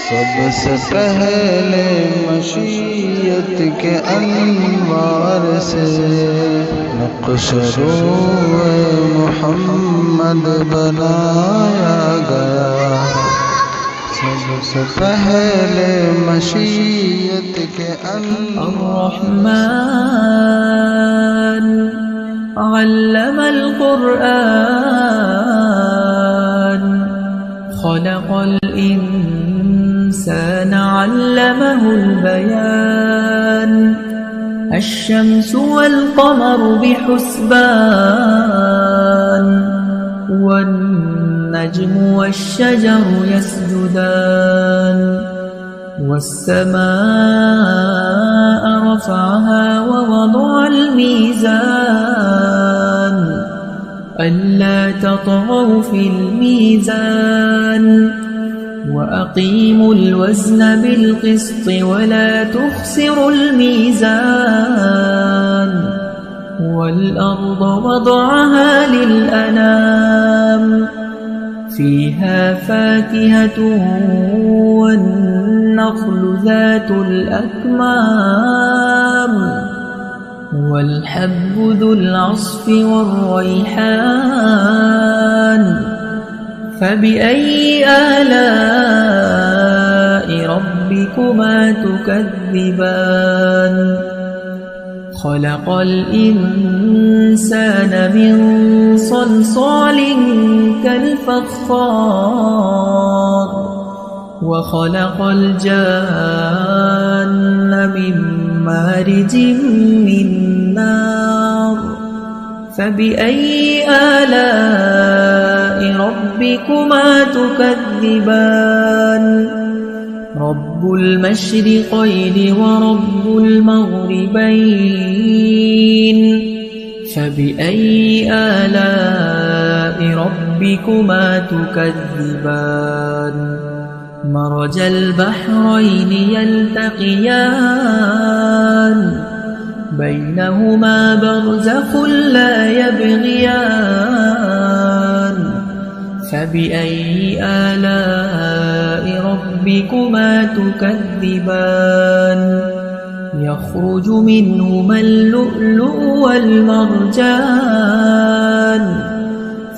सबसे पहले मशीयत के अनवार से नक्श-ए मुहम्मद बनाया गया। सबसे पहले मशीयत के अर्रहमान अल्लमल कुरआन खलक़ल इंसान अल्लमहुल बयान अश्शम्सु वल क़मरु बिहुस्बान वन्नज्मु वश्शजरु यस्जुदान والسماء رفعها ووضع الميزان ألا تطغوا في الميزان وأقيموا الوزن بالقسط ولا تخسروا الميزان والأرض وضعها للأنام فيها فاكهة والنخل ذات الأكمام والحب ذو العصف والريحان فبأي آلاء ربكما تكذبان خلق الإنسان من صلصال كالفخار وخلق الجان من مارج من نار فبأي آلاء ربكما تكذبان رب المشرقين ورب المغربين فبأي آلاء ربكما تكذبان مرج البحرين يلتقيان بينهما برزخ لا يبغيان فبأي آلاء ربكما تكذبان يخرج منهما اللؤلؤ والمرجان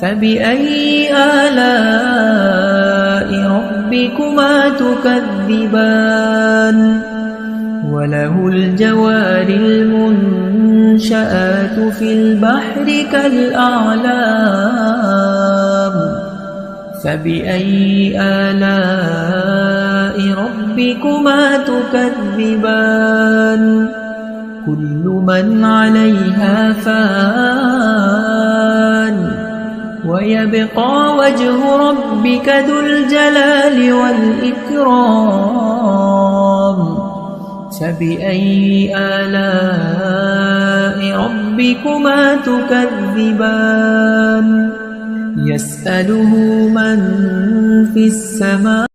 فبأي آلاء ربكما تكذبان وله الجوار المنشآت في البحر كالأعلام فبأي آلاء ربكما تكذبان كل من عليها فان ويبقى وجه ربك ذو الجلال والإكرام فبأي آلاء ربكما تكذبان يسأله من في السماء